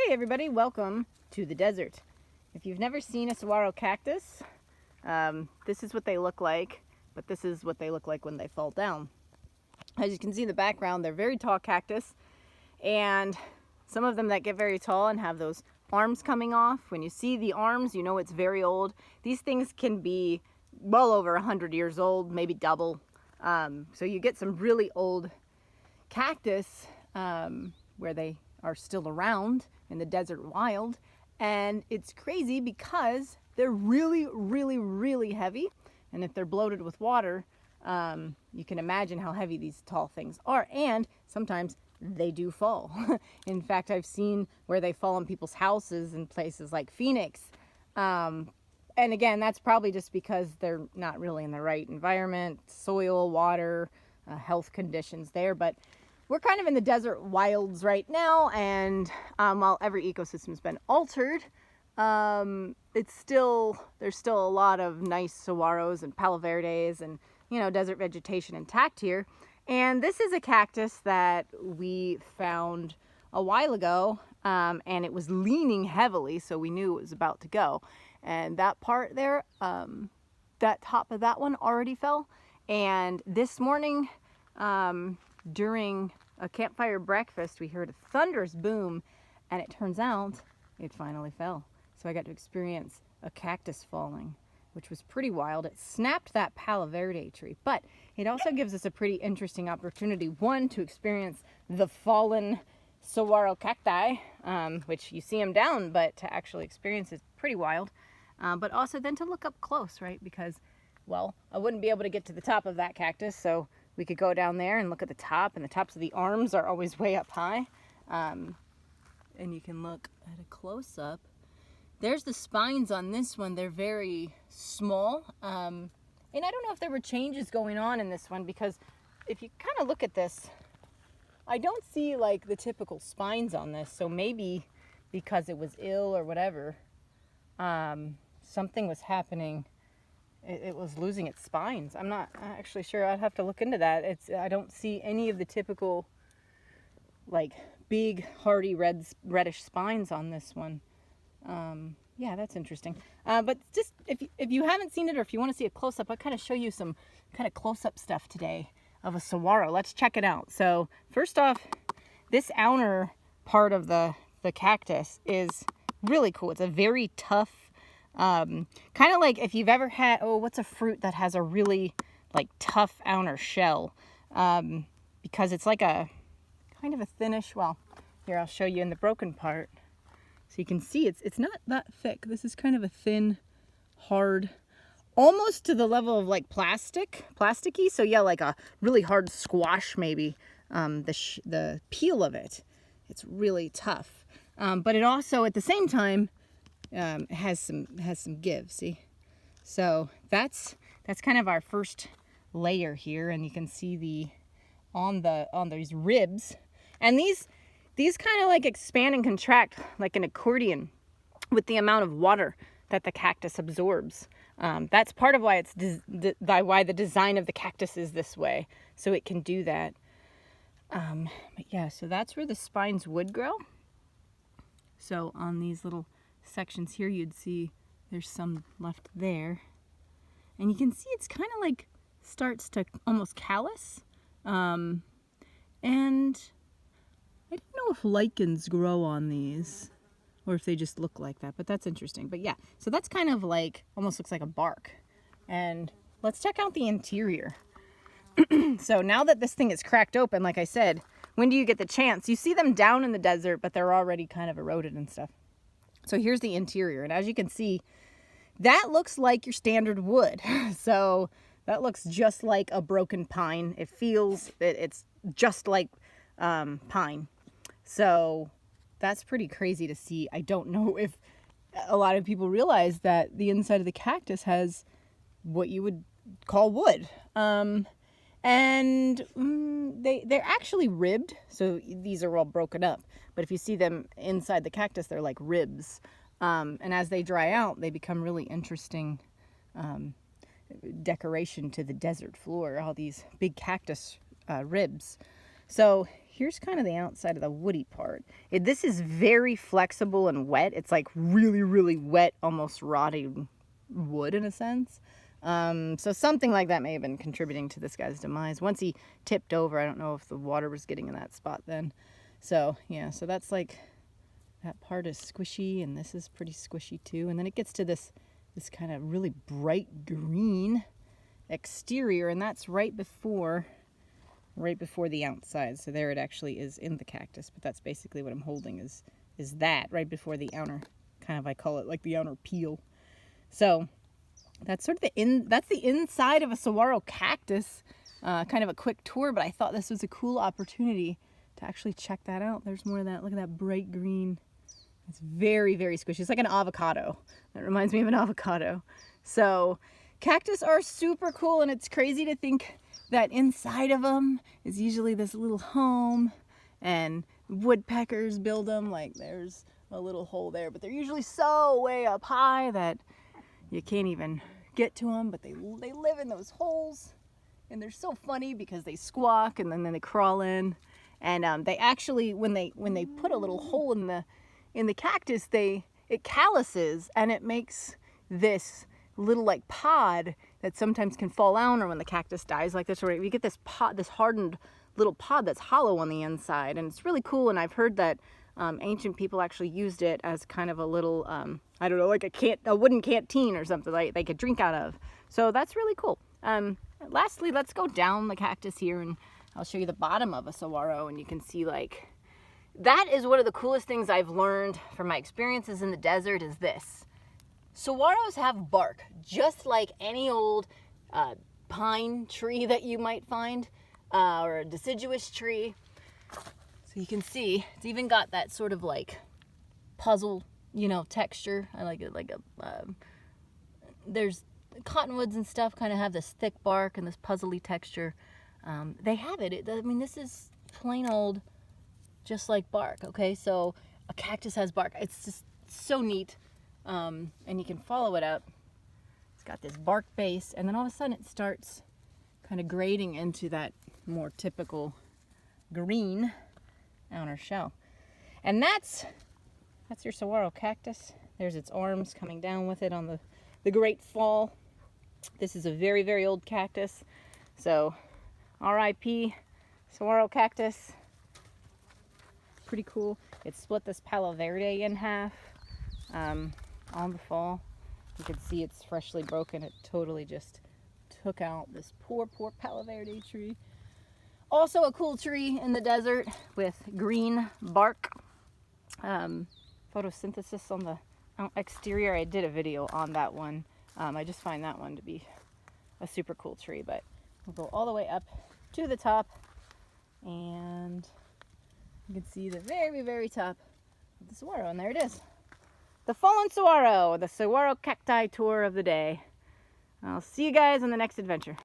Hey everybody, welcome to the desert. If you've never seen a saguaro cactus, this is what they look like, but this is what they look like when they fall down. As you can see in the background, they're very tall cactus, and some of them that get very tall and have those arms coming off. When you see the arms, you know it's very old. These things can be well over 100 years old, maybe double. So you get some really old cactus where they are still around in the desert wild, and it's crazy because they're really heavy, and if they're bloated with water, you can imagine how heavy these tall things are, and sometimes they do fall. In fact, I've seen where they fall on people's houses in places like Phoenix, and again, that's probably just because they're not really in the right environment, soil, water, health conditions there. But we're kind of in the desert wilds right now, and while every ecosystem's been altered, there's still a lot of nice saguaros and palo verdes and, you know, desert vegetation intact here. And this is a cactus that we found a while ago, and it was leaning heavily, so we knew it was about to go. And that part there, that top of that one already fell. And this morning, during a campfire breakfast, we heard a thunderous boom, and it turns out it finally fell. So I got to experience a cactus falling, which was pretty wild. It snapped that palo verde tree, but it also gives us a pretty interesting opportunity, one, to experience the fallen saguaro cacti, which you see them down, but to actually experience is pretty wild. But also then to look up close, right? Because, well, I wouldn't be able to get to the top of that cactus, so we could go down there and look at the top, and the tops of the arms are always way up high. And you can look at a close-up. There's the spines on this one. They're very small. And I don't know if there were changes going on in this one, because if you kind of look at this, I don't see like the typical spines on this. So maybe because it was ill or whatever, something was happening. It was losing its spines. I'm not actually sure. I'd have to look into that. I don't see any of the typical like big hardy reddish spines on this one. Yeah, that's interesting. But just if you haven't seen it, or if you want to see a close-up, I'll kind of show you some kind of close-up stuff today of a saguaro. Let's check it out. So first off, this outer part of the cactus is really cool. It's a very tough, kind of like if you've ever had, what's a fruit that has a really like tough outer shell? Because it's like a kind of a thinnish, well, here I'll show you in the broken part. So you can see it's not that thick. This is kind of a thin, hard, almost to the level of like plasticky. So yeah, like a really hard squash maybe. The peel of it, it's really tough. But it also at the same time has some give. See, so that's kind of our first layer here, and you can see on these ribs, and these kind of like expand and contract like an accordion with the amount of water that the cactus absorbs. That's part of why why the design of the cactus is this way, so it can do that. But yeah, so that's where the spines would grow. So on these little sections here, you'd see there's some left there, and you can see it's kind of like starts to almost callus, and I don't know if lichens grow on these or if they just look like that, but that's interesting. But yeah, so that's kind of like, almost looks like a bark. And let's check out the interior. So now that this thing is cracked open, like I said, when do you get the chance? You see them down in the desert, but they're already kind of eroded and stuff. So here's the interior. And as you can see, that looks like your standard wood. So that looks just like a broken pine. It feels, it's just like pine. So that's pretty crazy to see. I don't know if a lot of people realize that the inside of the cactus has what you would call wood. And they're actually ribbed. So these are all broken up. But if you see them inside the cactus, they're like ribs. And as they dry out, they become really interesting decoration to the desert floor, all these big cactus ribs. So here's kind of the outside of the woody part. This is very flexible and wet. It's like really, really wet, almost rotting wood in a sense. So something like that may have been contributing to this guy's demise. Once he tipped over, I don't know if the water was getting in that spot then. So yeah, so that's like, that part is squishy, and this is pretty squishy too. And then it gets to this kind of really bright green exterior, and that's right before the outside. So there it actually is in the cactus, but that's basically what I'm holding is that right before the outer, kind of, I call it like the outer peel. So that's sort of that's the inside of a saguaro cactus. Kind of a quick tour, but I thought this was a cool opportunity to actually check that out. There's more of that. Look at that bright green. It's very, very squishy. It's like an avocado. That reminds me of an avocado. So cactus are super cool, and it's crazy to think that inside of them is usually this little home, and woodpeckers build them. Like there's a little hole there, but they're usually so way up high that you can't even get to them, but they live in those holes, and they're so funny because they squawk and then they crawl in, and they actually, when they put a little hole in the cactus, it calluses, and it makes this little like pod that sometimes can fall out, or when the cactus dies like this, or you get this pod, this hardened little pod that's hollow on the inside, and it's really cool. And I've heard that ancient people actually used it as kind of a little, I don't know, like a wooden canteen or something like they could drink out of. So that's really cool. Lastly, let's go down the cactus here, and I'll show you the bottom of a saguaro, and you can see like, that is one of the coolest things I've learned from my experiences in the desert is this. Saguaros have bark, just like any old pine tree that you might find, or a deciduous tree. So you can see, it's even got that sort of like puzzle, texture. I like it, like there's cottonwoods and stuff kind of have this thick bark and this puzzly texture. They have it. I mean, this is plain old, just like bark, okay? So a cactus has bark. It's just so neat. And you can follow it up. It's got this bark base, and then all of a sudden it starts kind of grading into that more typical green outer shell. And that's your saguaro cactus. There's its arms coming down with it on the great fall. This is a very, very old cactus. So R.I.P. saguaro cactus. Pretty cool. It split this Palo Verde in half on the fall. You can see it's freshly broken. It totally just took out this poor Palo Verde tree. Also a cool tree in the desert with green bark. Photosynthesis on the exterior. I did a video on that one. I just find that one to be a super cool tree, but we'll go all the way up to the top, and you can see the very, very top of the saguaro, and there it is. The fallen saguaro, the saguaro cacti tour of the day. I'll see you guys on the next adventure.